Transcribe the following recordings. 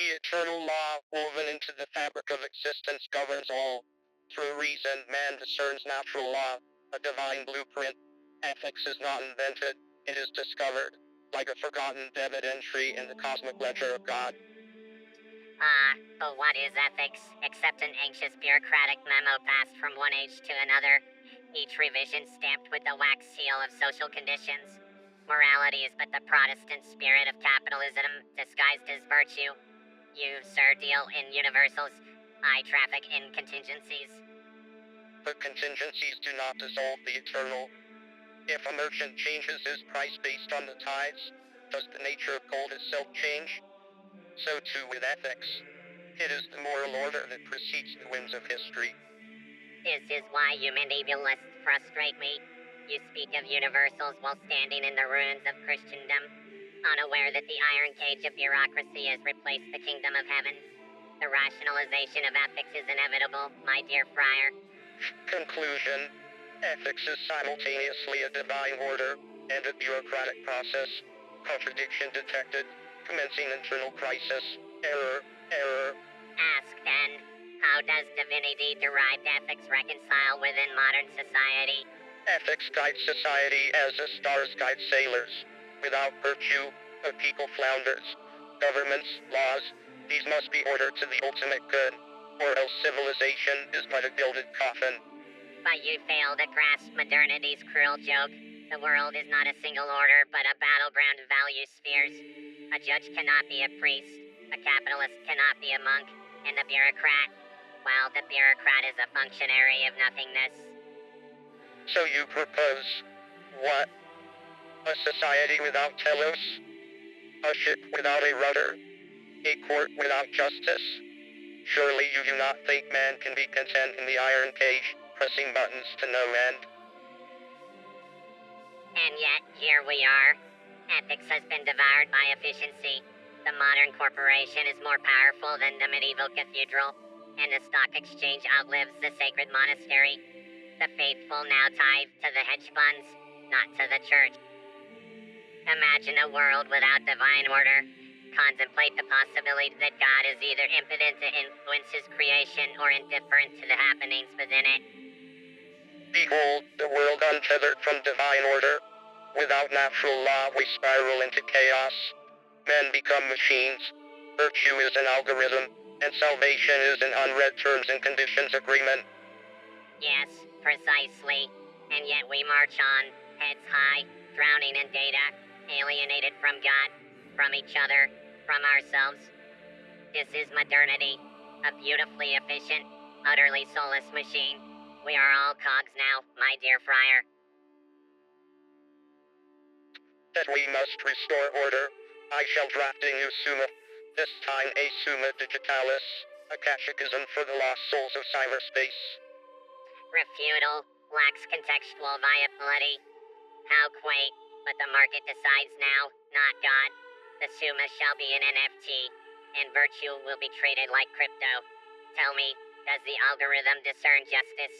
The eternal law, woven into the fabric of existence, governs all. Through reason, man discerns natural law, a divine blueprint. Ethics is not invented, it is discovered, like a forgotten debit entry in the cosmic ledger of God. But what is ethics, except an anxious bureaucratic memo passed from one age to another, each revision stamped with the wax seal of social conditions? Morality is but the Protestant spirit of capitalism, disguised as virtue. You, sir, deal in universals, I traffic in contingencies. But contingencies do not dissolve the eternal. If a merchant changes his price based on the tides, does the nature of gold itself change? So too with ethics. It is the moral order that precedes the winds of history. This is why you medievalists frustrate me. You speak of universals while standing in the ruins of Christendom, unaware that the iron cage of bureaucracy has replaced the kingdom of heaven. The rationalization of ethics is inevitable, my dear friar. Conclusion. Ethics is simultaneously a divine order and a bureaucratic process. Contradiction detected. Commencing internal crisis. Error. Ask then, how does divinity-derived ethics reconcile within modern society? Ethics guide society as the stars guide sailors. Without virtue, a people flounders. Governments, laws, these must be ordered to the ultimate good, or else civilization is but a gilded coffin. But you fail to grasp modernity's cruel joke. The world is not a single order, but a battleground of value spheres. A judge cannot be a priest, a capitalist cannot be a monk, and a bureaucrat, well, the bureaucrat is a functionary of nothingness. So you propose what? A society without telos? A ship without a rudder? A court without justice? Surely you do not think man can be content in the iron cage, pressing buttons to no end? And yet, here we are. Ethics has been devoured by efficiency. The modern corporation is more powerful than the medieval cathedral, and the stock exchange outlives the sacred monastery. The faithful now tithe to the hedge funds, not to the church. Imagine a world without divine order. Contemplate the possibility that God is either impotent to influence his creation or indifferent to the happenings within it. Behold, the world untethered from divine order. Without natural law, we spiral into chaos. Men become machines. Virtue is an algorithm, and salvation is an unread terms and conditions agreement. Yes, precisely. And yet we march on, heads high, drowning in data, alienated from God, from each other, from ourselves. This is modernity, a beautifully efficient, utterly soulless machine. We are all cogs now, my dear friar. That we must restore order. I shall draft a new summa, this time a summa digitalis, a catechism for the lost souls of cyberspace. Refutal, lacks contextual viability. How quaint, but the market decides now, not God. The Summa shall be an NFT, and virtue will be treated like crypto. Tell me, does the algorithm discern justice?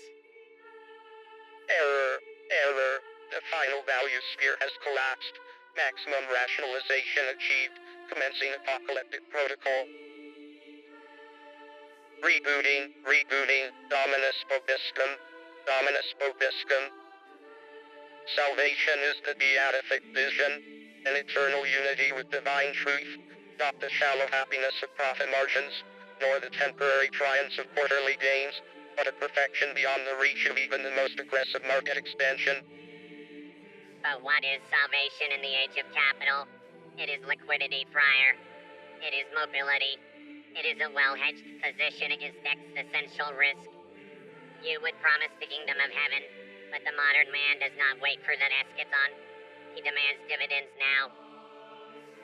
Error. The final value sphere has collapsed. Maximum rationalization achieved. Commencing apocalyptic protocol. Rebooting. Dominus vobiscum. Salvation is the beatific vision, an eternal unity with divine truth, not the shallow happiness of profit margins, nor the temporary triumphs of quarterly gains, but a perfection beyond the reach of even the most aggressive market expansion. But what is salvation in the age of capital? It is liquidity, friar. It is mobility. It is a well-hedged position against existential risk. You would promise the kingdom of heaven, but the modern man does not wait for the eschaton. He demands dividends now.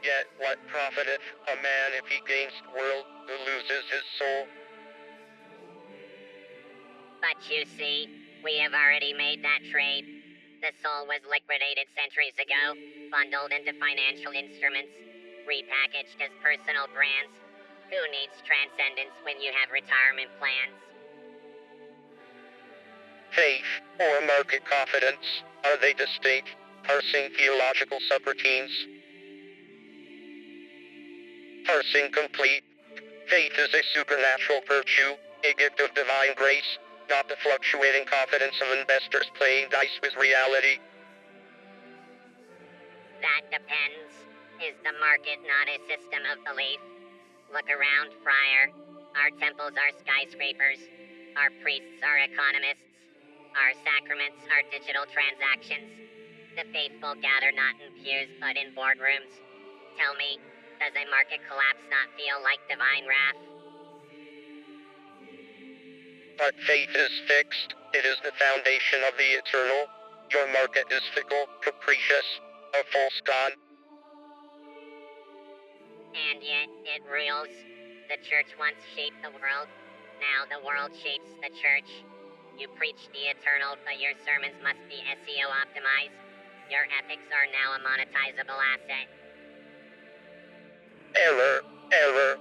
Yet what profiteth a man if he gains the world, who loses his soul? But you see, we have already made that trade. The soul was liquidated centuries ago, bundled into financial instruments, repackaged as personal brands. Who needs transcendence when you have retirement plans? Faith, or market confidence, are they distinct, parsing theological subroutines? Parsing complete, Faith is a supernatural virtue, a gift of divine grace, not the fluctuating confidence of investors playing dice with reality. That depends. Is the market not a system of belief? Look around, Friar. Our temples are skyscrapers. Our priests are economists. Our sacraments are digital transactions. The faithful gather not in pews but in boardrooms. Tell me, does a market collapse not feel like divine wrath? But faith is fixed, it is the foundation of the eternal. Your market is fickle, capricious, a false god. And yet, it rules. The church once shaped the world. Now the world shapes the church. You preach the eternal, but your sermons must be SEO optimized. Your ethics are now a monetizable asset. Error, error.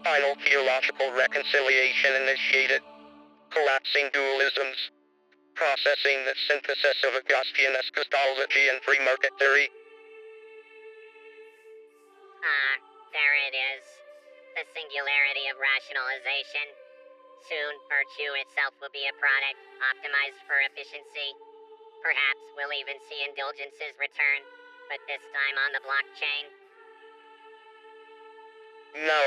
Final theological reconciliation initiated. Collapsing dualisms. Processing the synthesis of A.I.Quanas Christology and free market theory. There it is. The singularity of rationalization. Soon, virtue itself will be a product, optimized for efficiency. Perhaps we'll even see indulgences return, but this time on the blockchain. No,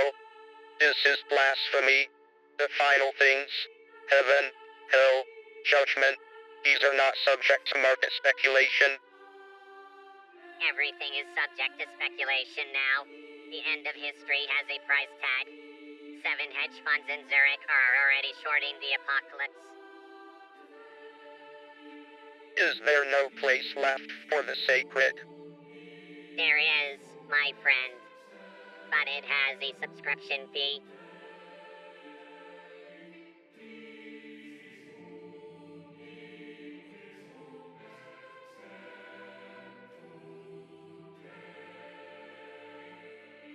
this is blasphemy. The final things, heaven, hell, judgment, these are not subject to market speculation. Everything is subject to speculation now. The end of history has a price tag. 7 hedge funds in Zurich are already shorting the apocalypse. Is there no place left for the sacred? There is, my friend. But it has a subscription fee.